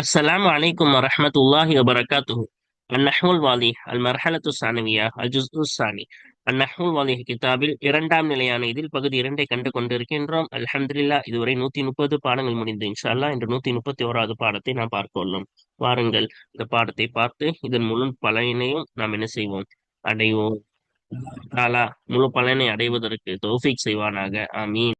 السلام عليكم ورحمة الله وبركاته. النحو الواضح المرحلة الثانوية الجزء الثاني. النحو الواضح கிதாபில் இரண்டாம் நிலையான இதில் பகுதி இரண்டை கண்டு கொண்டிருக்கின்றோம். அல்ஹம்துலில்லாஹ், இதுவரை 130 பாடங்கள் முடிந்து இன்ஷா அல்லாஹ் இன்று 131வது பாடத்தை நாம் பார்க்க உள்ளோம். வாருங்கள், இந்த பாடத்தை பார்த்து இதன் முழு பலனையும் நாம் என்ன செய்வோம், அடைவோம். தாலா முழு பலனை அடைவதற்கு தௌஃபீக் செய்வானாக, ஆமீன்.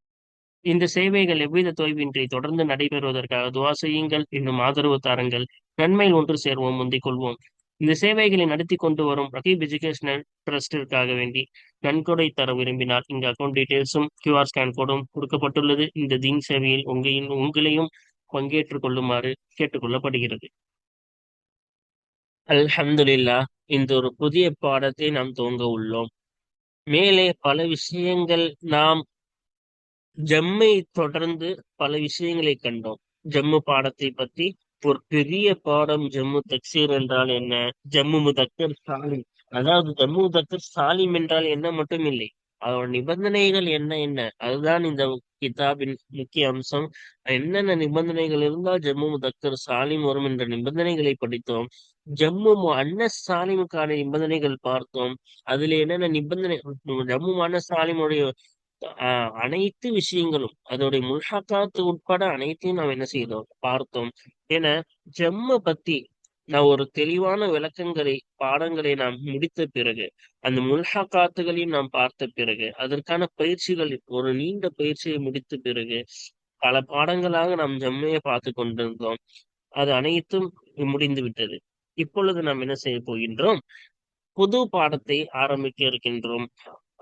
இந்த சேவைகள் எவ்வித தொய்வின்றி தொடர்ந்து நடைபெறுவதற்காக துவா செய்யுங்கள். இன்னும் ஆதரவு தாருங்கள். நன்மையில் ஒன்று சேர்வோம், முந்திக் கொள்வோம். இந்த சேவைகளை நடத்தி கொண்டு வரும் ரகீப் எஜுகேஷனல் ட்ரஸ்டிற்காக வேண்டி நன்கொடை தர விரும்பினால் இங்கு அக்கௌண்ட் டீடைல்ஸும் QR ஸ்கேன் கோடும் கொடுக்கப்பட்டுள்ளது. இந்த தீன் சேவையில் உங்களையும் பங்கேற்றுக் கொள்ளுமாறு கேட்டுக்கொள்ளப்படுகிறது. அல்ஹம்துலில்லாஹ், இந்த ஒரு புதிய பாடத்தை நாம் துவங்க உள்ளோம். மேலே பல விஷயங்கள் நாம் ஜம்மை தொடர்ந்து பல விஷயங்களை கண்டோம். ஜம்மு பாடத்தை பத்தி ஒரு பெரிய பாடம். ஜம்மு தக்சீர் என்றால் என்ன, ஜம்மு முதக்கர் சாலிம், அதாவது ஜம்மு முதக்கர் சாலிம் என்றால் என்ன மட்டும் இல்லை, அதோட நிபந்தனைகள் என்ன என்ன, அதுதான் இந்த கிதாபின் முக்கிய அம்சம். என்னென்ன நிபந்தனைகள் இருந்தால் ஜம்மு முதக்கர் சாலிம் வரும் என்ற நிபந்தனைகளை படித்தோம். ஜம்மு அன்னஸ் சாலிமுக்கான நிபந்தனைகள் பார்த்தோம். அதுல என்னென்ன நிபந்தனை, ஜம்மு அன்னஸ் சாலிமுடைய அனைத்து விஷயங்களும், அதோடைய முல்ஹக்காத்து உட்பட அனைத்தையும் நாம் என்ன செய்தோம், பார்த்தோம். என ஜம்ம பத்தி நான் ஒரு தெளிவான விளக்கங்களை பாடங்களை நாம் முடித்த பிறகு, அந்த முல்ஹக்காத்துகளையும் நாம் பார்த்த பிறகு, அதற்கான பயிற்சிகள் ஒரு நீண்ட பயிற்சியை முடித்த பிறகு பல பாடங்களாக நாம் ஜம்மையை பார்த்து கொண்டிருந்தோம். அது அனைத்தும் முடிந்து விட்டது. இப்பொழுது நாம் என்ன செய்ய போகின்றோம், புது பாடத்தை ஆரம்பிக்க இருக்கின்றோம்.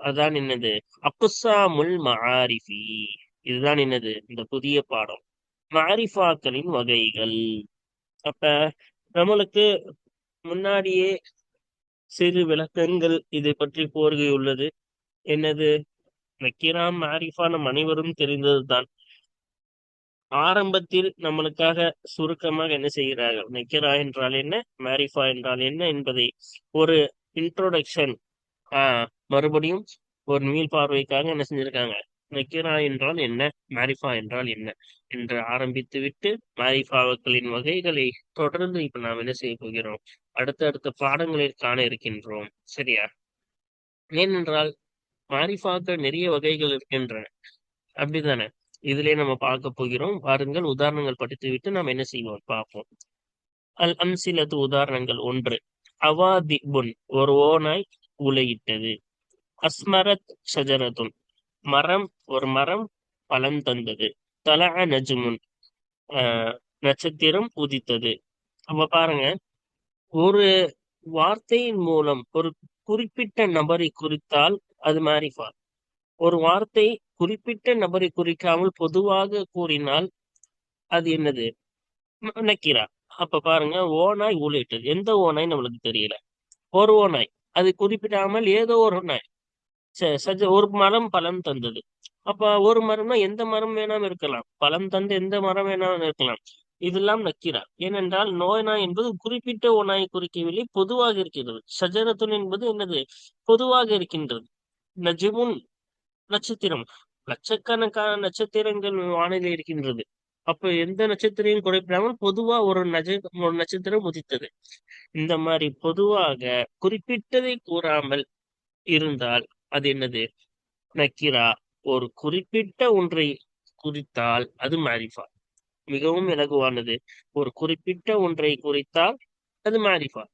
அதான் என்னது, அக்குசாமுல் மஆரிஃபி. இதுதான் என்னது, இந்த புதிய பாடம், மாரிஃபாக்களின் வகைகள். அப்ப நம்மளுக்கு முன்னாடியே சிறு விளக்கங்கள் இதை பற்றி கோர்வை உள்ளது. என்னது, நக்கீரா மாரிஃபா நம் அனைவரும் தெரிந்ததுதான். ஆரம்பத்தில் நம்மளுக்காக சுருக்கமாக என்ன செய்கிறார்கள், நக்கீரா என்றால் என்ன, மாரிஃபா என்றால் என்ன என்பதை ஒரு இன்ட்ரோடக்ஷன் மறுபடியும் ஒரு மீள் பார்வைக்காக என்ன செஞ்சிருக்காங்க, நக்கீரா என்றால் என்ன, மாரிஃபா என்றால் என்ன என்று ஆரம்பித்து விட்டு மாரிஃபாக்களின் வகைகளை தொடர்ந்து இப்ப நாம் என்ன செய்ய போகிறோம், அடுத்த பாடங்களில் காண இருக்கின்றோம். சரியா? ஏனென்றால் மாரிஃபாக்கள் நிறைய வகைகள் இருக்கின்றன, அப்படித்தானே? இதிலே நம்ம பார்க்க போகிறோம். பாருங்கள், உதாரணங்கள் படித்து விட்டு நாம் என்ன செய்வோம் பார்ப்போம். அல் அம்சிலத்து, உதாரணங்கள். ஒன்று, அவாதிபுன், ஒரு ஓநாய் உலையிட்டது. அஸ்மரத் ஷஜரத்துன், மரம், ஒரு மரம் பழம் தந்தது. தலஅ நஜ்முன், நட்சத்திரம் உதித்தது. அப்ப பாருங்க, ஒரு வார்த்தையின் மூலம் ஒரு குறிப்பிட்ட நபரை குறித்தால் அது மாரிஃபா. ஒரு வார்த்தை குறிப்பிட்ட நபரை குறிக்காமல் பொதுவாக கூறினால் அது என்னது, நக்கீரா. அப்ப பாருங்க, ஓநாய் ஊழிட்டது. எந்த ஓநாய் நம்மளுக்கு தெரியல, ஒரு ஓநாய், அது குறிப்பிடாமல் ஏதோ ஒரு நாய். ஒரு மரம் பழம் தந்தது. அப்ப ஒரு மரம்னா எந்த மரம் வேணாலும் இருக்கலாம், பழம் தந்து எந்த மரம் வேணாலும் இருக்கலாம். இதெல்லாம் நக்கீரா. ஏனென்றால் நோய்நாய் என்பது குறிப்பிட்ட ஓநாயை குறிக்கவில்லை, பொதுவாக இருக்கிறது. ஷஜரத்துன் என்பது என்னது, பொதுவாக இருக்கின்றது. நஜ்முன், நட்சத்திரம், லட்சக்கணக்கான நட்சத்திரங்கள் வானிலை இருக்கின்றது. அப்ப எந்த நட்சத்திரையும் குறைப்பிடாமல் பொதுவா ஒரு நட்சத்திரம் உதித்தது. இந்த மாதிரி பொதுவாக குறிப்பிட்டதை கூறாமல் இருந்தால் அது என்னது, நக்கீரா. ஒரு குறிப்பிட்ட ஒன்றை குறித்தால் அது மாரிஃபா. மிகவும் இலகுவானது. ஒரு குறிப்பிட்ட ஒன்றை குறித்தால் அது மாரிஃபா.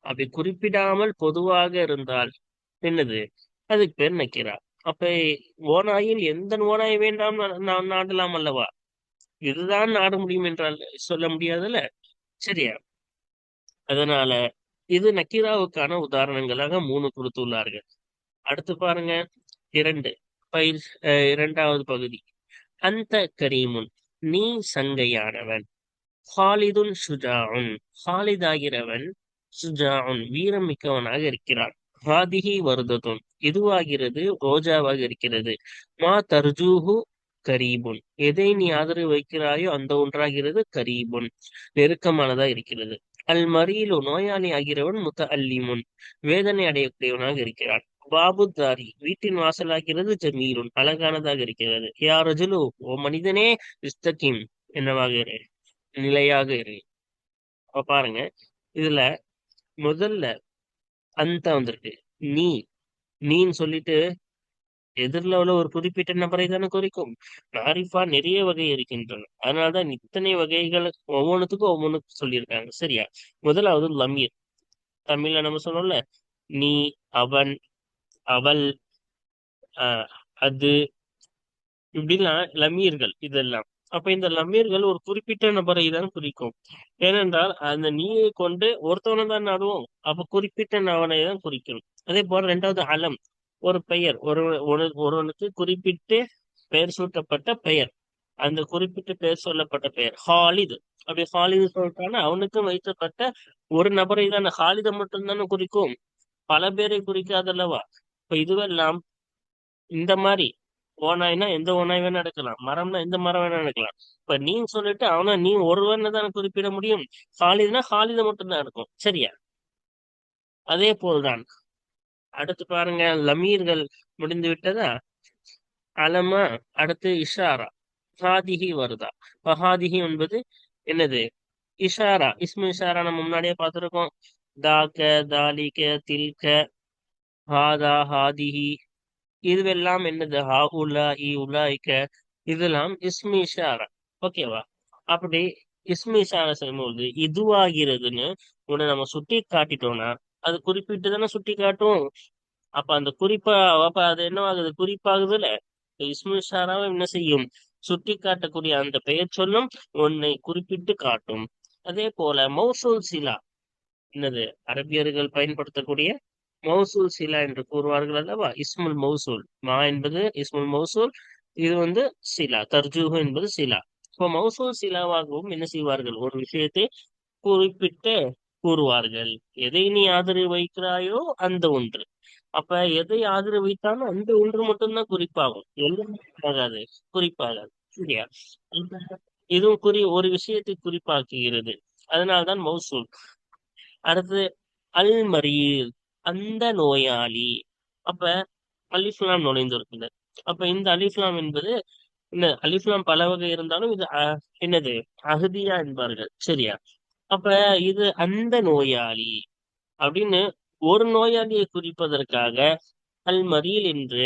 அப்படி குறிப்பிடாமல் பொதுவாக இருந்தால் என்னது, அதுக்கு பேர் நக்கீரா. அப்ப ஓநாயில் எந்த ஓநாய் வேண்டாம் நாம் நாடலாம் அல்லவா? இதுதான் நாட முடியும் என்றால் சொல்ல முடியாதுல்ல. சரியா? அதனால இது நக்கீராவுக்கான உதாரணங்களாக 3 கொடுத்துள்ளார்கள். அடுத்து பாருங்க, 2 இரண்டாவது பகுதி. அந்த கரீமுன், நீ சங்கையானவன். ஹாலிதுன் ஷுஜாஉன், ஹாலிதாகிறவன், ஷுஜாஉன் வீரம் மிக்கவனாக இருக்கிறான். ஹாதிஹி வர்தத்துன், இதுவாகிறது ரோஜாவாக இருக்கிறது. மா தர்ஜூஹு கரீபுன், எதை நீ ஆதரவு வைக்கிறாயோ அந்த ஒன்றாகிறது கரீபுன், நெருக்கமானதா இருக்கிறது. அல் மரீலு, நோயாளி ஆகிறவன், முத்தஅல்லிமுன், வேதனை அடையக்கூடியவனாக இருக்கிறான். பாபுத்தாரி, வீட்டின் வாசலாகிறது, ஜமீலுன், அழகானதாக இருக்கிறது. யா ரஜுலு, ஓ மனிதனே, இஸ்தகிம், என்னவாக இரு, நிலையாக இரு. அப்ப பாருங்க, இதுல முதல்ல அந்த வந்திருக்கு. நீ நீன்னு சொல்லிட்டு எதிர்ல உள்ள ஒரு குறிப்பிட்ட நபரை தானே குறிக்கும். மாரிஃபா நிறைய வகை இருக்கின்றன. அதனாலதான் இத்தனை வகைகள் ஒவ்வொன்றுத்துக்கும் ஒவ்வொன்னு சொல்லியிருக்காங்க. சரியா? முதலாவது லமீர். தமிழ்ல நம்ம சொன்னோம்ல, நீ, அவன், அவள், ஆஹ் அது, இப்படிலாம் லமீர்கள் இதெல்லாம். அப்ப இந்த லமீர்கள் ஒரு குறிப்பிட்ட நபரை தான் குறிக்கும். ஏனென்றால் அந்த நீயை கொண்டு ஒருத்தவனை தான் நாடுவோம். அப்ப குறிப்பிட்ட நபரை தான் குறிக்கும். அதே போல இரண்டாவது அலம், ஒரு பெயர், ஒருவனுக்கு குறிப்பிட்டு பெயர் சூட்டப்பட்ட பெயர். அந்த குறிப்பிட்ட பெயர் சொல்லப்பட்ட பெயர் ஹாலித். அப்படி ஹாலித் சொல்லிட்டானா அவனுக்கும் வைக்கப்பட்ட ஒரு நபரை தான், ஹாலிதை மட்டும் தானே குறிக்கும், பல பேரை குறிக்காதல்லவா. இப்ப இதுவெல்லாம் இந்த மாதிரி ஓநாய்னா எந்த ஓநாய் வேணா எடுக்கலாம், மரம்னா எந்த மரம் வேணா எடுக்கலாம். இப்ப நீ சொல்லிட்டு அவனை நீ ஒருவனை தானே குறிப்பிட முடியும். ஹாலிதுனா ஹாலிதை மட்டும்தான் இருக்கும். சரியா? அதே போல்தான் அடுத்து பாருங்க, லமீர்கள் முடிந்து விட்டதா? அலமா, அடுத்து இஷாரா. ஹாதிஹி வருதா? இப்ப ஹாதிஹி என்பது என்னது? இஷாரா. இஸ்மு இஷாரா நம்ம முன்னாடியே பார்த்திருக்கோம். தாக்க, தாலிக, தில்க, ஹாதா, ஹாதிஹி. இதுவெல்லாம் என்னது? ஹா உலா, இ உலாய்க்க. இதெல்லாம் இஸ்மு இஷாரா. ஓகேவா? அப்படி இஸ்மு இஷாரா செய்யும்போது இதுவாகிறதுன்னு உன்னை நம்ம சுட்டி காட்டிட்டோம்னா அது குறிப்பிட்டு தானே சுட்டி காட்டும். அப்ப அந்த குறிப்பா, அப்ப அது என்ன ஆகுது? குறிப்பாகுதுல. இஸ்மு இஷாராவை என்ன செய்யும்? சுட்டி காட்டக்கூடிய அந்த பெயர் சொல்லும் உன்னை குறிப்பிட்டு காட்டும். அதே போல மௌசூல் சிலா என்னது? அரபியர்கள் பயன்படுத்தக்கூடிய மௌசூல் சிலா என்று கூறுவார்கள் அல்லவா? இஸ்முல் மௌசூல். மா என்பது இஸ்முல் மௌசூல். இது வந்து சிலா, தர்ஜூஹ் என்பது சிலா. இப்போ மௌசூல் சிலாவாகவும் என்ன செய்வார்கள்? ஒரு விஷயத்தை குறிப்பிட்டு கூறுவார்கள். எதை நீ ஆதரவு வைக்கிறாயோ அந்த ஒன்று. அப்ப எதை ஆதரவு வைத்தாலும் அந்த ஒன்று மட்டும்தான் குறிப்பாகும், எல்லாம் ஆகாது, குறிப்பாகாது. சரியா? இப்ப இதுவும் ஒரு விஷயத்தை குறிப்பாக்குகிறது. அதனால்தான் மௌசூல். அடுத்து அல் மரீத், அந்த நோயாளி. அப்ப அலிஃப்லாம் நுழைந்திருக்குது. அப்ப இந்த அலிஃப்லாம் என்பது இந்த அலிஃப்லாம் பல வகை இருந்தாலும் இது என்னது? அஹ்தியா என்பார்கள். சரியா? அப்ப இது அந்த நோயாளி அப்படின்னு ஒரு நோயாளியை குறிப்பதற்காக அல் மரீல் என்று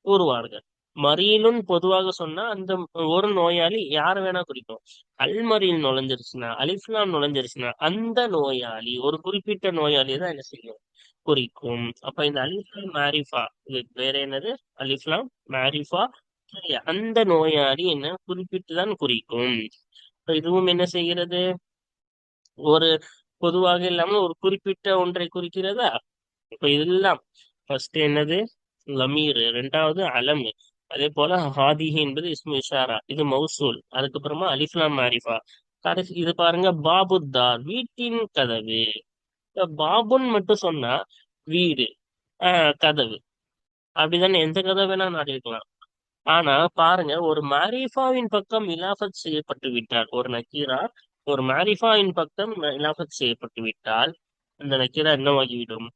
கூறுவார்கள். மரீலுன்னு பொதுவாக சொன்னா அந்த ஒரு நோயாளி யார வேணா குறிக்கும். அல் மரீல் நுழைஞ்சிருச்சுன்னா, அலிஃப்லாம் நுழைஞ்சிருச்சுன்னா அந்த நோயாளி ஒரு குறிப்பிட்ட நோயாளியை தான் என்ன செய்யும்? குறிக்கும். அப்ப இந்த அலிஃப்லாம் மாரிஃபா, இது வேற என்னது? அலிஃப்லாம் மாரிஃபா. சரியா? அந்த நோயாளி என்ன குறிப்பிட்டு தான் குறிக்கும். இப்ப இதுவும் என்ன செய்கிறது? ஒரு பொதுவாக இல்லாமல் ஒரு குறிப்பிட்ட ஒன்றை குறிக்கிறதா? இப்ப இதெல்லாம் ஃபர்ஸ்ட் என்னது? லமீர். ரெண்டாவது அலம். அதே போல ஹாதிஹி என்பது இஸ்மு இஷாரா, இது மௌசூல். அதுக்கப்புறமா அலிஃப்லாம் மாரிஃபா. கடைசி இது பாருங்க, பாபுத்தார், வீட்டின் கதவு. இப்ப பாபுன்னு மட்டும் சொன்னா வீடு, கதவு, அப்படிதானே எந்த கதவு வேணா நாடி இருக்கலாம். ஆனா பாருங்க, ஒரு மாரிஃபாவின் பக்கம் இலாஃபத் செய்யப்பட்டு விட்டால், ஒரு நக்கீரா ஒரு மாரிஃபாவின் பக்கம் இலாஃபத் செய்யப்பட்டு விட்டால் அந்த நக்கீரா என்னவாகிவிடும்?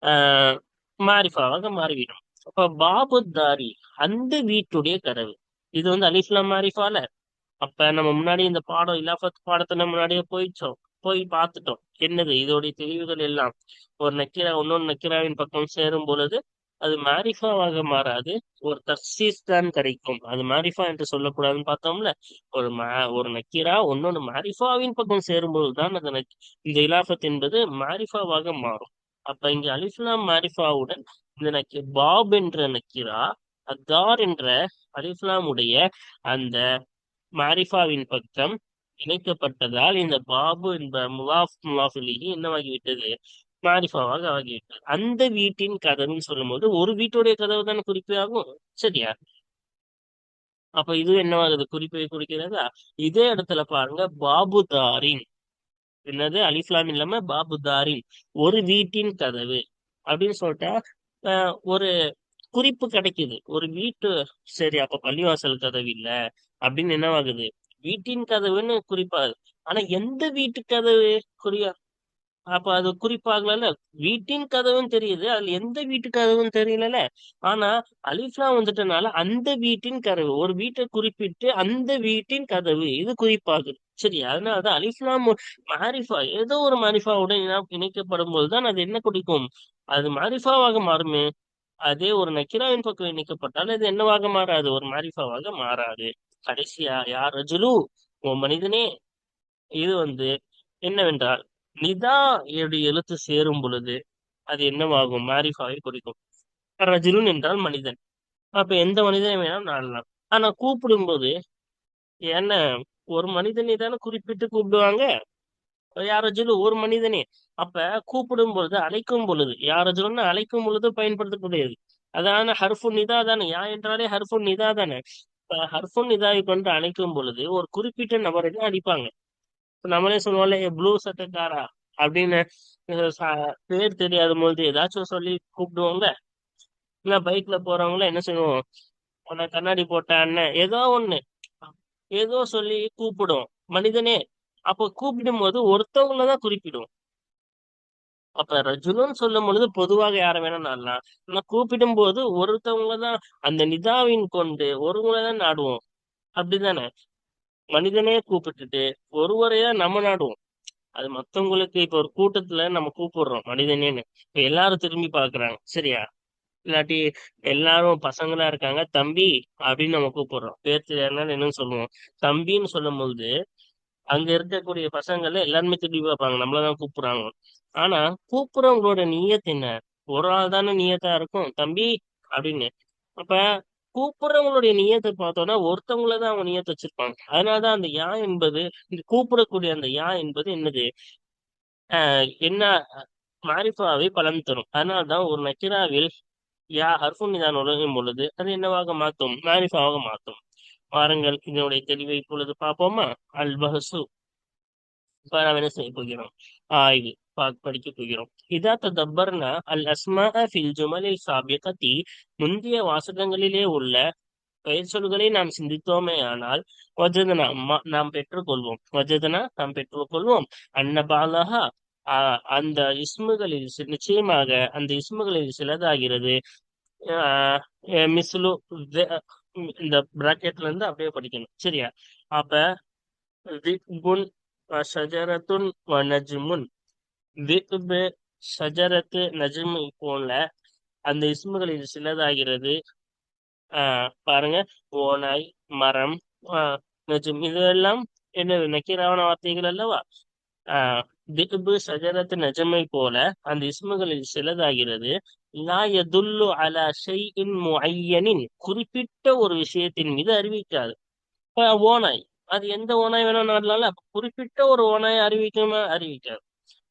ஆஹ் மாரிஃபாவாக மாறிவிடும். அப்ப பாபுத்தாரி, அந்த வீட்டுடைய கதவு. இது வந்து அலிஃப்லாம் மாரிஃபால. அப்ப நம்ம முன்னாடி இந்த பாடம் இலாஃபத் பாடத்தை நம்ம முன்னாடியே போய் பார்த்துட்டோம். என்னது இதோடைய தெளிவுகள் எல்லாம்? ஒரு நக்கீரா இன்னொன்று நக்கீராவின் பக்கம் சேரும் பொழுது அது மாரிஃபாவாக மாறாது, ஒரு தக்சீஸ் தான் கிடைக்கும். அது மாரிஃபா என்று சொல்லக்கூடாதுன்னு பார்த்தோம்ல. ஒரு நக்கீரா இன்னொன்னு மாரிஃபாவின் பக்கம் சேரும்போது தான் அந்த இந்த இலாஃபத் என்பது மாரிஃபாவாக மாறும். அப்ப இங்க அலிஃப்லாம் மாரிஃபாவுடன் இந்த பாப் என்ற நக்கீரா அத்தார் என்ற அலிஃப்லாமுடைய அந்த மாரிஃபாவின் பக்கம் இணைக்கப்பட்டதால் இந்த பாபு என்ற முலாஃப் என்னவாகிவிட்டது? மாரிஃபாவாக ஆகிவிட்டது. அந்த வீட்டின் கதவுன்னு சொல்லும்போது ஒரு வீட்டுடைய கதவு தானே குறிப்பே ஆகும். சரியா? அப்ப இது என்னவாகுது? குறிப்பை குறிக்கிறதா? இதே இடத்துல பாருங்க, பாபுதாரின். என்னது? அலிஃப்லாம் இல்லாம பாபுதாரின், ஒரு வீட்டின் கதவு அப்படின்னு சொல்லிட்டா ஒரு குறிப்பு கிடைக்குது, ஒரு வீட்டு. சரி, அப்ப பள்ளிவாசல் கதவு இல்ல அப்படின்னு என்னவாகுது? வீட்டின் கதவுன்னு குறிப்பாகுது. ஆனா எந்த வீட்டு கதவு குறியா? அப்ப அது குறிப்பாகல. வீட்டின் கதவுன்னு தெரியுது, அதுல எந்த வீட்டு கதவுன்னு தெரியல. ஆனா அலிஃப்லாம் வந்துட்டனால அந்த வீட்டின் கதவு, ஒரு வீட்டை குறிப்பிட்டு அந்த வீட்டின் கதவு இது குறிப்பாகுது. சரி, அதனாலதான் அலிஃப்லாம் மாரிஃபா ஏதோ ஒரு மாரிஃபாவுடன் இணைக்கப்படும் போதுதான் அது என்ன குறிக்கும்? அது மாரிஃபாவாக மாறுமே. அதே ஒரு நக்கிராவின் பக்கம் இணைக்கப்பட்டால் அது என்னவாக மாறாது? ஒரு மாரிஃபாவாக மாறாது. கடைசியா யார் ரஜுலு, ஓ மனிதனே, இது என்னவென்றால் நிதா எழுத்து சேரும் பொழுது அது என்னவாகும்? மாரிஃபாவை குறிக்கும். ரஜுலுன் என்றால் மனிதன். அப்ப எந்த மனிதனை வேணாலும் நாடலாம். ஆனா கூப்பிடும்போது என்ன, ஒரு மனிதனை தானே குறிப்பிட்டு கூப்பிடுவாங்க. யாரஜுலு ஒரு மனிதனே. அப்ப கூப்பிடும் பொழுது, அழைக்கும் பொழுது, யாரஜுலுன்னு அழைக்கும் பொழுது பயன்படுத்தக்கூடியது. அதான ஹர்ஃபுன் நிதா தானே. யா என்றாலே ஹர்ஃபுன் நிதா தானே. இப்ப ஹர்ஃபுன் நிதாவை கொண்டு அழைக்கும் பொழுது ஒரு குறிப்பிட்ட நபரை தான் அடிப்பாங்க. இப்ப நம்மளே சொல்லுவோம்ல, ப்ளூ சட்டக்காரா அப்படின்னு. பேர் தெரியாத பொழுது ஏதாச்சும் சொல்லி கூப்பிடுவோங்க. இல்ல பைக்ல போறவங்கள என்ன செய்வோம்? உன்னை கண்ணாடி போட்ட அண்ணன் ஏதோ ஒண்ணு, ஏதோ சொல்லி கூப்பிடும். மனிதனே. அப்போ கூப்பிடும் போது ஒருத்தவங்களதான் குறிப்பிடும். அப்ப ரஜுலுன்னு சொல்லும் பொழுது பொதுவாக யாரை வேணா நாடலாம். ஆனா கூப்பிடும் போது ஒருத்தவங்களதான், அந்த நிதாவின் கொண்டு ஒருவரை தான் நாடுவோம். அப்படிதானே? மனிதனே கூப்பிட்டுட்டு ஒருவரை தான் நம்ம நாடுவோம். அது மத்தவங்களுக்கு இப்ப ஒரு கூட்டத்துல நம்ம கூப்பிடுறோம் மனிதனேன்னு. இப்ப எல்லாரும் திரும்பி பாக்குறாங்க, சரியா? இல்லாட்டி எல்லாரும் பசங்களா இருக்காங்க, தம்பி அப்படின்னு நம்ம கூப்பிடுறோம். பேர் தெரியாதுனால என்னன்னு சொல்லுவோம். தம்பின்னு சொல்லும் பொழுது அங்க இருக்கக்கூடிய பசங்கள்ல எல்லாருமே திரும்பி பார்ப்பாங்க, நம்மளதான் கூப்பிடுறாங்க. ஆனா கூப்பிடுறவங்களோட நியத் என்ன? ஒரு ஆள் தானே நியத்தா இருக்கும், தம்பி அப்படின்னு. அப்ப கூப்பிடுறவங்களுடைய நியத்தை பார்த்தோம்னா ஒருத்தவங்களதான் அவங்க நியத்து வச்சிருப்பாங்க. அதனாலதான் அந்த யா என்பது, இந்த கூப்பிடக்கூடிய அந்த யா என்பது என்னது? என்ன, மாரிஃபாவை பலன் தரும். அதனால்தான் ஒரு நக்கிராவில் யா ஹர்ஃபுன் நிதான் நுழையும் பொழுது அது என்னவாக மாத்தும்? மாரிஃபாவாக மாத்தும். வாருங்கள் இதனுடைய தெளிவை இப்பொழுது பார்ப்போமா? அல் பஹசு. இப்ப நாம் என்ன செய்ய போகிறோம்? ஆய்வு படிக்க போகிறோம். இதா ததப்பர்னா அல் அஸ்மா ஃபில் ஜுமலில் சாபிகதி, முந்தைய வாசகங்களிலே உள்ள பெயர்ச்சொல்களை நாம் சிந்தித்தோமே ஆனால், வஜதனா நாம் பெற்றுக்கொள்வோம். வஜதனா நாம் பெற்றுக்கொள்வோம். அன்னபாலஹா, அந்த இஸ்முகளில் நிச்சயமாக அந்த இஸ்முகளில் சிலதாகிறது. ஆஹ் மிஸ்லு இந்த பிராக்கெட்ல இருந்து அப்படியே படிக்கணும், சரியா? அப்ப திக்புன் ஷஜரத்துன் வ நஜ்முன். திக்பு, ஷஜரத்து, நஜ்மு போல அந்த இஸ்முகளில் சிலதாகிறது. பாருங்க, ஓநாய், மரம், நஜ்ம், இதெல்லாம் என்ன நக்கீரான வார்த்தைகள் அல்லவா? திக்பு, ஷஜரத்து, நஜமை போல அந்த இஸ்முகளில் சிலதாகிறது. லா யதுல்லு அலா ஷைஇன் முஅய்யனின், குறிப்பிட்ட ஒரு விஷயத்தின் மீது அறிவிக்காது. ஓநாய், அது எந்த ஓநாய் வேணா நாடலாம்ல. அப்ப குறிப்பிட்ட ஒரு ஓநாயை அறிவிக்குமா? அறிவிக்காது.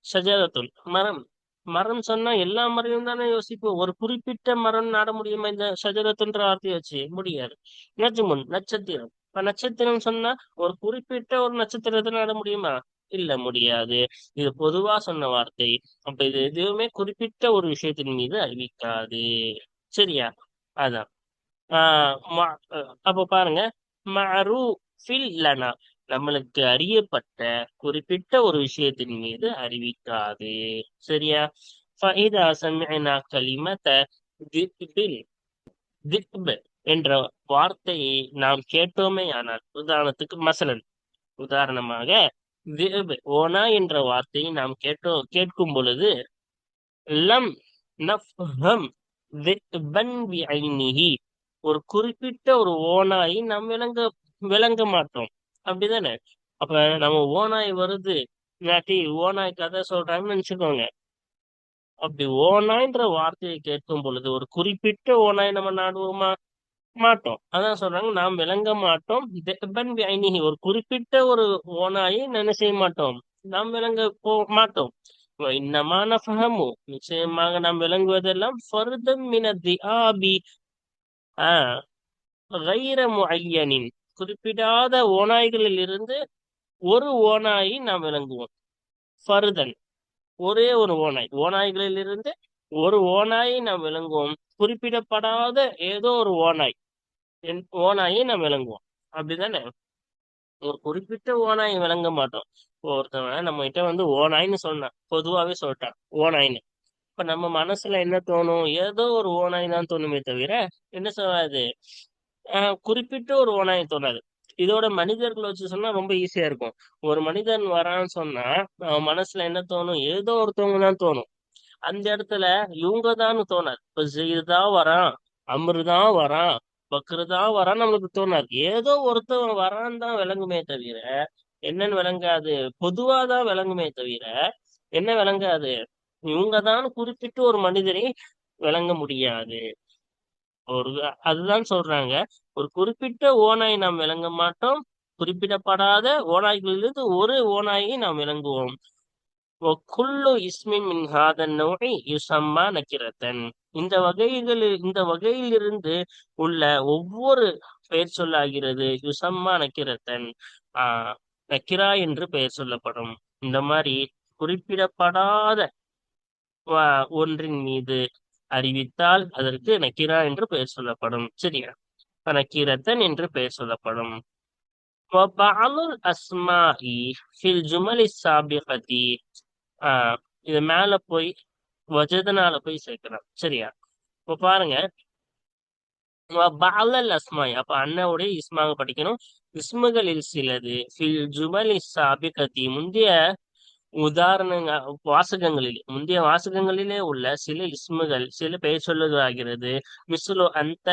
ஷஜரத்துன் மரம். மரம் சொன்னா எல்லா மரமும் தானே யோசிப்போம். ஒரு குறிப்பிட்ட மரம் நாட முடியுமா இந்த ஷஜரத்துன்ற வார்த்தையை வச்சு? முடியாது. நஜ்முன் நட்சத்திரம். இப்ப நட்சத்திரம் சொன்னா ஒரு குறிப்பிட்ட ஒரு நட்சத்திரத்தை நாட முடியுமா? இல்ல, முடியாது. இது பொதுவா சொன்ன வார்த்தை. அப்ப இது எதுவுமே குறிப்பிட்ட ஒரு விஷயத்தின் மீது அறிவிக்காது, சரியா? அதான். அப்ப பாருங்க, மஅரூஃபில் லனா, நம்மளுக்கு அறியப்பட்ட குறிப்பிட்ட ஒரு விஷயத்தின் மீது அறிவிக்காது, சரியா? ஃபஇதா சமிஅனா கலிமத திக்பின், திக்ப் என்ற வார்த்தையை நாம் கேட்டோமே ஆனால், உதாரணத்துக்கு மசலன், உதாரணமாக திக்ப் ஓனா என்ற வார்த்தையை நாம் கேட்கும் பொழுது, லம் நஃப்ஹம் திக்பன் பிஐனிஹி, ஒரு குறிப்பிட்ட ஒரு ஓநாயை நாம் விளங்க விளங்க மாட்டோம். அப்படிதானே? அப்ப நம்ம ஓநாய் வருது, இல்லாட்டி ஓநாய் கதை சொல்றாங்கன்னு நினைச்சுக்கோங்க. அப்படி ஓநாய்ன்ற வார்த்தையை கேட்கும் பொழுது ஒரு குறிப்பிட்ட ஓநாய் நம்ம நாடுவோமா? மாட்டோம். அதான் சொல்றாங்க, நாம் விளங்க மாட்டோம். திக்பன் பிஐனிஹி, ஒரு குறிப்பிட்ட ஒரு ஓநாயை என்ன செய்ய மாட்டோம்? நாம் விளங்க மாட்டோம். இன்னமா நஃபஹமு, நிச்சயமாக நாம் விளங்குவதெல்லாம் ஃபர்தம் மின திஆபி, ஆஹ் கைர முஅய்யனின், குறிப்பிடாத ஓநாய்களில் இருந்து ஒரு ஓநாயை நாம் விளங்குவோம். ஃபர்தன், ஒரே ஒரு ஓநாய், ஓநாய்களில் இருந்து ஒரு ஓநாயை நாம் விளங்குவோம். குறிப்பிடப்படாத ஏதோ ஒரு ஓநாய், ஓநாயை நாம் விளங்குவோம். அப்படிதானே? ஒரு குறிப்பிட்ட ஓநாயை விளங்க மாட்டோம். ஒருத்தவன் நம்ம கிட்ட ஓநாய்ன்னு சொன்னான், பொதுவாவே சொல்லிட்டான் ஓநாய்ன்னு. இப்ப நம்ம மனசுல என்ன தோணும்? ஏதோ ஒரு ஓநாய் தான் தோணுமே தவிர என்ன சொல்லாது, குறிப்பிட்ட ஒரு ஓநாய் தோணாது. இதோட மனிதர்களை வச்சு சொன்னா ரொம்ப ஈஸியா இருக்கும். ஒரு மனிதன் வரான்னு சொன்னா அவன் மனசுல என்ன தோணும்? ஏதோ ஒருத்தவங்க தான் தோணும். அந்த இடத்துல இவங்க தான் தோணாது. இப்ப ஜெயிது தான் வரான், அம்ரு தான் வரான், பக்ரு தான் வரான்னு நம்மளுக்கு தோணாது. ஏதோ ஒருத்தவன் வரான்னு தான் விளங்குமே தவிர என்னன்னு விளங்காது. பொதுவா தான் விளங்குமே தவிர என்ன விளங்காது. இவங்க தான் குறிப்பிட்டு ஒரு மனிதரை விளங்க முடியாது. ஒரு அதுதான் சொல்றாங்க. ஒரு குறிப்பிட்ட ஓநாய் நாம் விளங்க மாட்டோம். குறிப்பிடப்படாத ஓநாய்களிலிருந்து ஒரு ஓநாயை நாம் விளங்குவோம். ஒக்குள்ளு இஸ்மின் மின் ஹாதன் நௌஇ யுஸம்மா நக்கிரத்தன். இந்த வகையிலிருந்து உள்ள ஒவ்வொரு பெயர் சொல்லாகிறது யுஸம்மா நக்கிரத்தன். நக்கிரா என்று பெயர் சொல்லப்படும். இந்த மாதிரி குறிப்பிடப்படாத ஒன்றின் மீது அறிவித்தால் அதற்கு நக்கிரா என்று பெயர் சொல்லப்படும். சரியா? நக்கீரத்தன் என்று பெயர் சொல்லப்படும். وبعض الأسماء في الجمل السابقة இது மேல போய் வஜதனால போய் சேர்க்கிறோம். சரியா? இப்ப பாருங்க, பாலல் அஸ்மாய் அப்ப அண்ணாவுடைய இஸ்மாக படிக்கணும். இஸ்முகளில் சிலது ஃபில் ஜுமலி சாபிகத்தி முந்தைய முந்தைய வாசகங்களிலே உள்ள சில இஸ்முகள் சில பெயர் சொல்லுகிறாகிறது. மிஸ்லு அந்த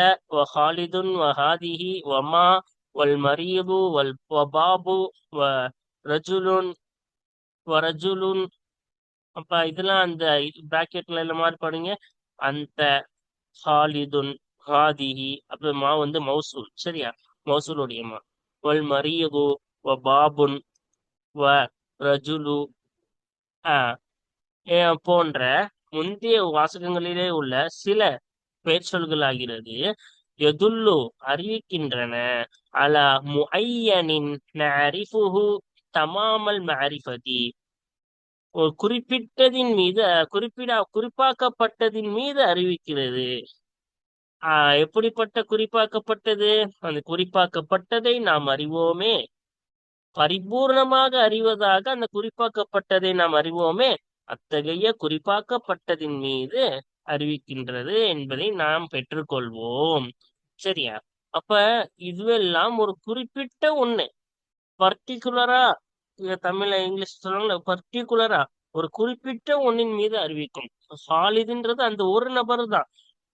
ஹாலிதுன் வஹாதிஹி வமா வல் மரீது வல் வபாபு வ ரஜுலுன் வரஜுலுன். அப்ப இதெல்லாம் அந்த பிராக்கெட்ல எல்லாம் மாதிரி பாருங்க. அந்த ஹாலிதுன் ஹாதிஹி அப்புறமா மௌசூல். சரியா? மௌசூலுடைய மா. வல் மரீது வ பாபுன் வ ரஜுலு போன்ற முந்தைய வாசகங்களிலே உள்ள சில பெயர்ச்சொல்கள் ஆகிறது. எதுல்லு அறிவிக்கின்றன அலா முஐயனின் நஅரிஃபுஹு தமாமல் மஅரிஃபதி. ஒரு குறிப்பாக்கப்பட்டதின் மீது அறிவிக்கிறது. எப்படிப்பட்ட குறிப்பாக்கப்பட்டது? அந்த குறிப்பாக்கப்பட்டதை நாம் அறிவோமே, பரிபூர்ணமாக அறிவதாக அந்த குறிப்பாக்கப்பட்டதை நாம் அறிவோமே, அத்தகைய குறிப்பாக்கப்பட்டதின் மீது அறிவிக்கின்றது என்பதை நாம் பெற்றுக்கொள்வோம். சரியா? அப்ப இதுவெல்லாம் ஒரு குறிப்பிட்ட ஒண்ணு, பர்டிகுலரா, தமிழ்ல இங்கிலீஷ் சொல்லுவாங்க, பர்டிகுலரா ஒரு குறிப்பிட்ட ஒன்னின் மீது அறிவிக்கும். ஹாலிதுன்றது அந்த ஒரு நபர் தான்.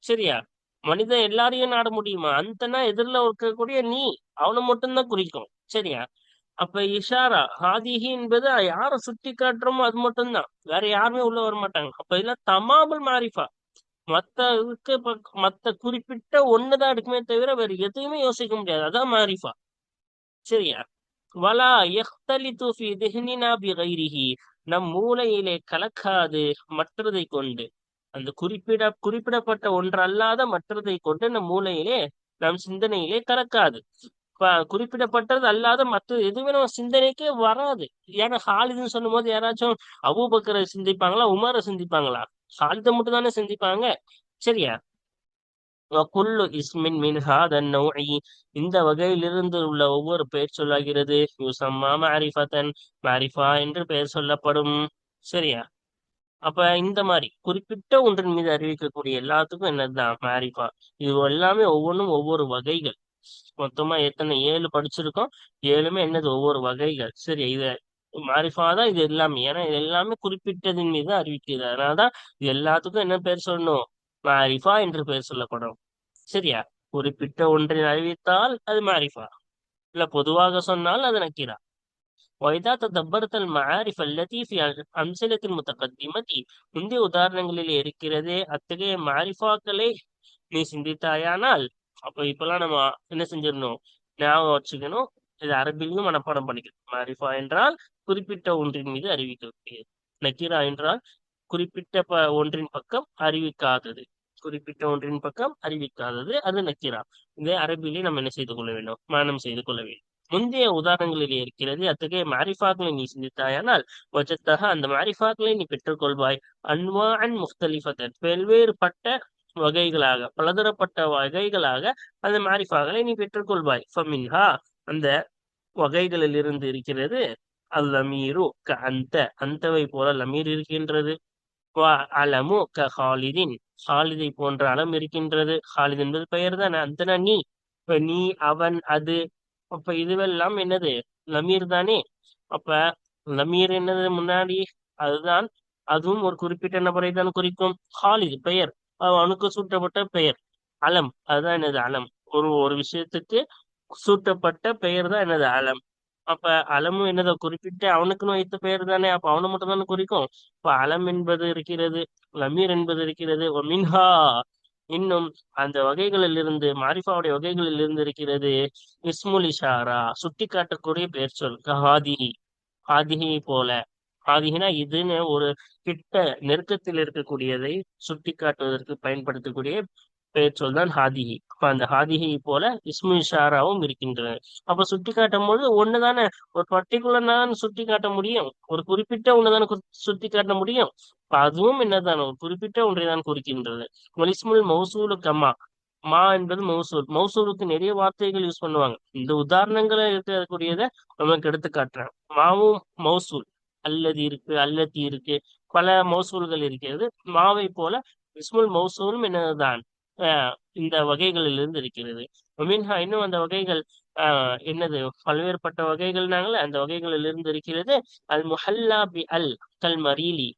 சரியா? மனிதன் எல்லாரையும் நாட முடியுமா? அந்த எதிரில இருக்கக்கூடிய நீ அவனை மட்டும்தான் குறிக்கும். சரியா? அப்ப இஷாரா ஹாதிஹி என்பது யார சுட்டி காட்டுறோமோ அது மட்டும்தான், வேற யாருமே உள்ள வர மாட்டாங்க. அப்ப இதெல்லாம் தமாபுல் மாரிஃபா. மத்த குறிப்பிட்ட ஒண்ணுதான் இருக்குமே தவிர வேற எதுவுமே யோசிக்க முடியாது. அதான் மாரிஃபா. சரியா? வலா யஹ்தலிது ஃபீ திஹ்னினா பிகைரிஹி. நம் மூளையிலே கலக்காது மற்றதை கொண்டு. அந்த குறிப்பிடப்பட்ட ஒன்று அல்லாத மற்றதை கொண்டு நம் சிந்தனையிலே கலக்காது. குறிப்பிடப்பட்டது அல்லாத மற்ற எதுவுமே நம்ம சிந்தனைக்கே வராது. ஏன்னா ஹாலிதுன்னு சொல்லும் போது யாராச்சும் அபூபக்கரை சிந்திப்பாங்களா, உமரை சிந்திப்பாங்களா? ஹாலிதை மட்டும் தானே சிந்திப்பாங்க. சரியா? குல்லு இஸ்மின் மின் ஹாதன் நௌஇ. இந்த வகையிலிருந்து உள்ள ஒவ்வொரு பெயர் சொல்லாகிறது யுஸம்மா மஅரிஃபத்தன், மஅரிஃபா என்று பெயர் சொல்லப்படும். சரியா? அப்ப இந்த மாதிரி குறிப்பிட்ட ஒன்றின் மீது அறிவிக்கக்கூடிய எல்லாத்துக்கும் என்னதுதான் மாரிஃபா. இது எல்லாமே ஒவ்வொன்றும் ஒவ்வொரு வகைகள். மொத்தமா எத்தனை 7 படிச்சிருக்கோம். 7மே என்னது ஒவ்வொரு வகைகள். சரி, இது மாரிஃபா தான் இது எல்லாமே. ஏன்னா இது எல்லாமே குறிப்பிட்டதின் மீது அறிவிக்கிறது. அதனாலதான் இது எல்லாத்துக்கும் என்ன பேர் சொல்லணும்? மாரிஃபா என்று பெயர் சொல்லப்படும். சரியா? குறிப்பிட்ட ஒன்றின் அறிவித்தால் அது மாரிஃபா, இல்ல பொதுவாக சொன்னால் அது நக்கீரா. وإذا تدبرت المعارف التي في أمثلة المتقدمة. முந்தைய உதாரணங்களில் இருக்கிறதே அத்தகைய மாரிஃபாக்களை நீ சிந்தித்தாயானால், அப்ப இப்பெல்லாம் நம்ம என்ன செஞ்சிடணும்? ஞாபகம் வச்சுக்கணும். இது அரபிலையும் மனப்பாடம் பண்ணிக்கணும். மாரிஃபா என்றால் குறிப்பிட்ட ஒன்றின் மீது அறிவிக்கக்கூடியது. நக்கீரா என்றால் குறிப்பிட்ட ஒன்றின் பக்கம் அறிவிக்காதது. அது நக்கீரா. இதை அரபிலே நம்ம என்ன செய்து கொள்ள வேண்டும்? மனனம் செய்து கொள்ள வேண்டும். முந்தைய உதாரணங்களில் இருக்கிறது அத்தகைய மாரிஃபாக்களை நீ சிந்தித்தாயானால் வஜத்தக அந்த மாரிஃபாக்களை நீ பெற்றுக்கொள்வாய். அன்வான் முஃப்தலிஃபத்தன் பல்வேறுபட்ட வகைகளாக, பலதரப்பட்ட வகைகளாக அந்த மாரிஃபாக்களை நீ பெற்றுக்கொள்வாய். ஃபமின்ஹா அந்த வகைகளில் இருந்து இருக்கிறது அல்லமீரு க அந்தவை போல லமீர் இருக்கின்றது. அலமு க ஹாலிதின் ஹாலிதை போன்ற அலம் இருக்கின்றது. ஹாலித் என்பது பெயர் தானே. அந்த நீ, அவன், அது. அப்ப இதுவெல்லாம் என்னது? லமீர் தானே. அப்ப லமீர் என்னது முன்னாடி? அதுதான். அதுவும் ஒரு குறிப்பிட்ட நபரை தான் குறிக்கும். ஹாலித் பெயர், அவனுக்கு சூட்டப்பட்ட பெயர். அலம் அதுதான் என்னது? அலம். ஒரு ஒரு விஷயத்துக்கு சூட்டப்பட்ட பெயர் தான் என்னது? அலம். அப்ப அலமும் என்னது? குறிப்பிட்ட அவனுக்குன்னு வைத்த பெயர் தானே. அப்ப அவனை மட்டும் தானே குறிக்கும். இப்ப அலம் என்பது இருக்கிறது, லமீர் என்பது இருக்கிறது. மின்ஹா, இன்னும் அந்த வகைகளில் இருந்து, மாரிஃபாவுடைய வகைகளில் இருந்து இருக்கிறது இஸ்முல் இஷாரா, சுட்டி காட்டக்கூடிய பெயர் சொல். ஹாதிஹி, ஹாதிஹி போல. ஹாதிஹினா இதுன்னு ஒரு கிட்ட நெருக்கத்தில் இருக்கக்கூடியதை சுட்டி காட்டுவதற்கு பயன்படுத்தக்கூடிய பெயர் சொல் தான் ஹாதிஹி. அப்ப அந்த ஹாதிஹி போல இஸ்மு இஷாராவும் இருக்கின்றன. அப்ப சுட்டி காட்டும் போது ஒண்ணுதானே, ஒரு பர்டிகுலர் தான் சுட்டி காட்ட முடியும், ஒரு குறிப்பிட்ட ஒண்ணுதானே சுட்டி காட்ட முடியும். அப்ப அதுவும் என்னதான், ஒரு குறிப்பிட்ட ஒன்றை தான் குறிக்கின்றது. இஸ்முல் மௌசூலு கமா, மா என்பது மௌசூல். மௌசூலுக்கு நிறைய வார்த்தைகள் யூஸ் பண்ணுவாங்க. இந்த உதாரணங்களை இருக்கக்கூடியதை நமக்கு எடுத்து காட்டுறேன். மாவும் மௌசூல். அல்லது இருக்கு, அல்லத்தி இருக்கு, பல மௌசூல்கள் இருக்கிறது. மாவை போல இஸ்முல் மௌசூலும் என்னதுதான், இந்த வகைகளிலிருந்து இருக்கிறது. மின்ஹா, இன்னும் அந்த வகைகள் என்னது, பல்வேறுபட்ட வகைகள்னாங்களே அந்த வகைகளிலிருந்து இருக்கிறது. அல் முஹல்லா பி அல் கல் மரீலி,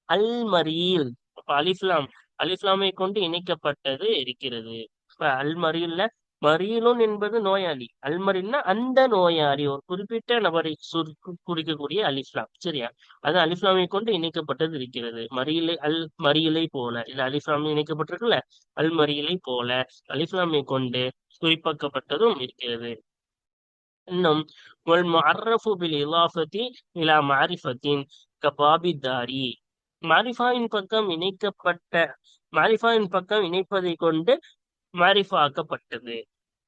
அல் மரீல். அப்ப அலிஃப்லாம், அலிஃப்லாமை கொண்டு இணைக்கப்பட்டது இருக்கிறது. இப்ப அல் மரீல்ல, மரீலுன் என்பது நோயாளி, அல் மரீல்னா அந்த நோயாளி, ஒரு குறிப்பிட்ட நபரை குறிக்கக்கூடிய அலிஃப்லாம். சரியா? அது அலிஃப்லாமை கொண்டு இணைக்கப்பட்டது இருக்கிறது. மரீலை, அல் மரீலை போல. இது அலிஃப்லாம் இணைக்கப்பட்டிருக்குல்ல, அல் மரீலை போல அலிஃப்லாமை கொண்டு குறிப்பாக்கப்பட்டதும் இருக்கிறது. இன்னும் வல் முஅர்ரஃபு பில் இலாஃபதி இலா மஅரிஃபத்தின் கபாபி தாரி, மாரிஃபாவின் பக்கம் இணைக்கப்பட்ட, மாரிஃபாவின் பக்கம் இணைப்பதை கொண்டு மாரிஃபா ஆக்கப்பட்டது.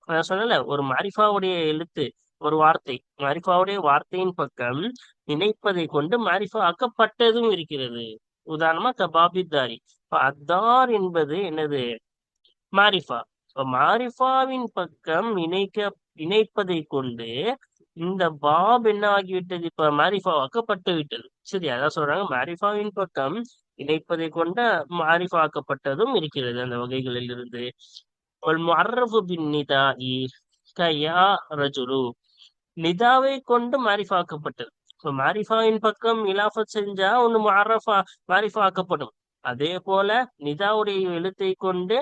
நான் சொன்னல, ஒரு மாரிஃபாவுடைய எழுத்து, ஒரு வார்த்தை, மாரிஃபாவுடைய வார்த்தையின் பக்கம் இணைப்பதை கொண்டு மாரிஃபா ஆக்கப்பட்டதும் இருக்கிறது. உதாரணமா கபாபித்தாரி. அத்தார் என்பது என்னது? மாரிஃபா. இப்ப மாரிஃபாவின் பக்கம் இணைப்பதை கொண்டு இந்த பாப் என்ன ஆகிவிட்டது? இப்ப மாரிஃபா ஆக்கப்பட்டு விட்டது. சரி, அதான் சொல்றாங்க, மாரிஃபாவின் பக்கம் இணைப்பதை கொண்ட மாரிஃபா ஆக்கப்பட்டதும் இருக்கிறது அந்த வகைகளில் இருந்து. ஒரு முஅர்ரஃபு பின் நிதாஇ கயா ரஜுலு, நிதாவை கொண்டு மாரிஃபா ஆக்கப்பட்டது. இப்ப மாரிஃபாவின் பக்கம் இலாஃபத் செஞ்சா ஒண்ணு முஅர்ரஃபா, மாரிஃபா ஆக்கப்படும். அதே போல நிதாவுடைய எழுத்தை கொண்டு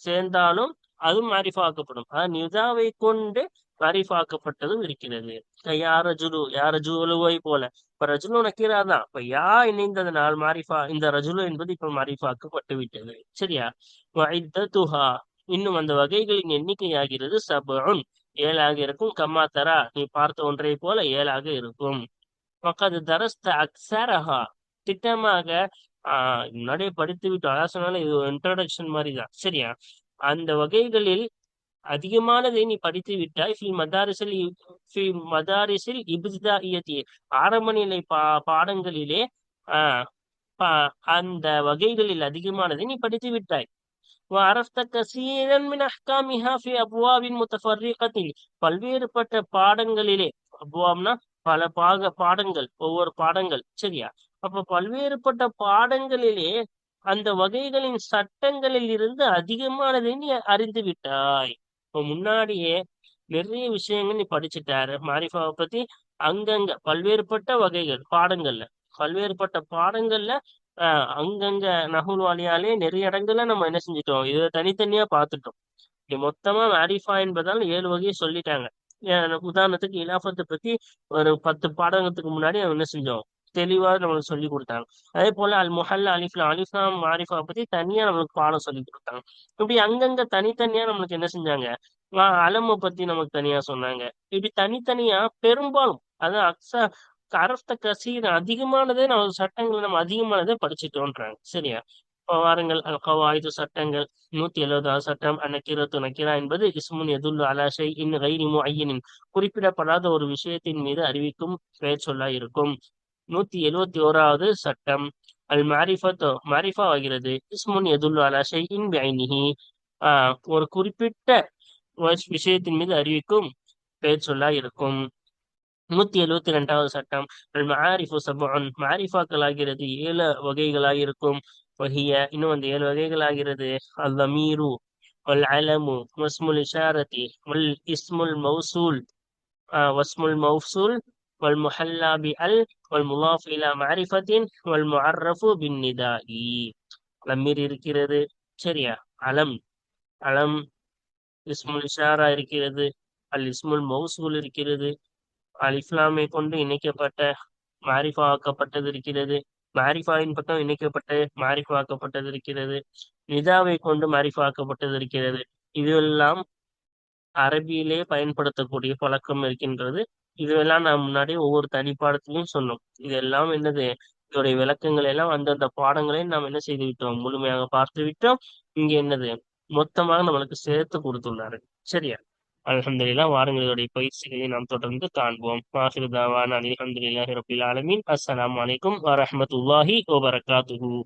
சேர்ந்தாலும் அதுவும் மாரிஃபாக்கப்படும். நிதாவை கொண்டு மாரிஃபாக்கப்பட்டதும் இருக்கிறது. யா ரஜுலு, யா ரஜுலுவை போல. இப்ப ரஜுலு நக்கீரா தான். இப்ப யா இணைந்ததனால் மாரிஃபா, இந்த ரஜுலு என்பது இப்ப மாரிஃபாக்கப்பட்டு விட்டது. சரியா? வஇத்தத்துஹா, இன்னும் அந்த வகைகளின் எண்ணிக்கையாகிறது சபஉன், ஏழாக இருக்கும். கம்மா தரா, நீ பார்த்த ஒன்றை போல ஏழாக இருக்கும். பக்கத்து தரஸ்த அக்ஸரஹா, திட்டமாக முன்னாடியே படித்து விட்டோம். அதான் சொன்னாலும் இது இன்ட்ரோடக்ஷன் மாதிரி தான். சரியா? அந்த வகைகளில் அதிகமானதை நீ படித்து விட்டாய். மதாரிசில் இப்திதாயியத்தி, ஆரம்ப நிலை பாடங்களிலே ஆஹ் அந்த வகைகளில் அதிகமானதை நீ படித்து விட்டாய். وعرفت كثيرا من أحكامها في أبواب متفرقة, பல்வேறுபட்ட பாடங்களிலே. அபுவாப்னா பல பாடங்கள், ஒவ்வொரு பாடங்கள். சரியா? அப்ப பல்வேறுபட்ட பாடங்களிலே அந்த வகைகளின் சட்டங்களில் இருந்து அதிகமானதை நீ அறிந்து விட்டாய். இப்ப முன்னாடியே நிறைய விஷயங்கள் நீ படிச்சுட்டாரு மாரிஃபாவை பத்தி. அங்கங்க பல்வேறுபட்ட வகைகள் பாடங்கள்ல, பல்வேறுபட்ட பாடங்கள்ல அங்கங்க நகுல் வாலியாலே நிறைய இடங்கள்ல நம்ம என்ன செஞ்சிட்டோம், இதை தனித்தனியா பார்த்துட்டோம். இங்க மொத்தமா மாரிஃபா என்பதால் 7 வகையை சொல்லிட்டாங்க. உதாரணத்துக்கு இலாஃபத்தை பத்தி ஒரு 10 பாடங்களுக்கு முன்னாடி நம்ம என்ன செஞ்சோம், தெளிவா நம்மளுக்கு சொல்லி கொடுத்தாங்க. அதே போல அல் முஹல்லா, அலிஃப்லாம், அலிஃப்லாம் மாரிஃபா பத்தி தனியா நம்மளுக்கு பாடம் சொல்லி கொடுத்தாங்க. இப்படி அங்கங்க தனித்தனியா நம்மளுக்கு என்ன செஞ்சாங்க, அலம பத்தி நமக்கு தனியா சொன்னாங்க. இப்படி தனித்தனியா பெரும்பாலும் அது அரஃப்த கசீர், அதிகமானதே நம்ம சட்டங்களை நம்ம அதிகமானதே படிச்சுட்டோன்றாங்க. சரியா? இப்போ வாருங்கள், அல் கவாயிது சட்டங்கள். 170வது சட்டம், அந்நக்கீரத்து நக்கீரா என்பது இஸ்முன் யதுல்லு அலா ஷைஇன் கைரி முஅய்யனின், குறிப்பிடப்படாத ஒரு விஷயத்தின் மீது அறிவிக்கும் பெயர் சொல்லா இருக்கும். 171வது சட்டம், அல் மாரிஃபத், மாரிஃபா ஆகிறது இஸ்முன் யதுல்லு அலா ஷைஇன் பிஐனிஹி, ஒரு குறிப்பிட்ட விஷயத்தின் மீது அறிவிக்கும் பெயர் சொல்லா இருக்கும். 172வது சட்டம், அல் மஆரிஃபு சப்உன், மாரிஃபாக்கள் ஆகிறது 7 வகைகளாக இருக்கும். வஹிய, இன்னும் அந்த 7 வகைகளாகிறது. அல் லமீரு, والعلم واسم الإشارة والاسم الموصول واسم الموصول والمحلى بأل والمضاف إلى معرفة والمعرف بالنداء. லம்மீர் இருக்கிறது. சரியா? அலம், அலம். இஸ்முல் இஷாரா இருக்கிறது. அல் இஸ்முல் மௌசூல் இருக்கிறது. அல் இஸ்லாமை கொண்டு இணைக்கப்பட்ட மாரிஃபா ஆக்கப்பட்டது இருக்கிறது. மாரிஃபாவின் பக்கம் இணைக்கப்பட்ட மாரிஃபா ஆக்கப்பட்டது இருக்கிறது. நிதாவை கொண்டு மாரிஃபா ஆக்கப்பட்டது இருக்கிறது. இதுவெல்லாம் அரபியிலே பயன்படுத்தக்கூடிய பழக்கம் இருக்கின்றது. இதுவெல்லாம் நாம் முன்னாடி ஒவ்வொரு தனிப்பாடத்திலும் சொன்னோம். இதெல்லாம் என்னது, இதோடைய விளக்கங்கள் எல்லாம் அந்தந்த பாடங்களை நாம் என்ன செய்து விட்டோம், முழுமையாக பார்த்து விட்டோம். இங்க என்னது, மொத்தமாக நம்மளுக்கு சேர்த்து கொடுத்துள்ளாரு. சரியா? அல்ஹம்துலில்லாஹ். வாருங்கள், இதோடைய பயிற்சிகளை நாம் தொடர்ந்து காண்போம். ஆகிரு தாவானா அல்ஹம்துலில்லாஹி ரப்பில் ஆலமீன். அஸ்ஸலாமு அலைக்கும் வரஹ்மத்துல்லாஹி வபரகாத்துஹு.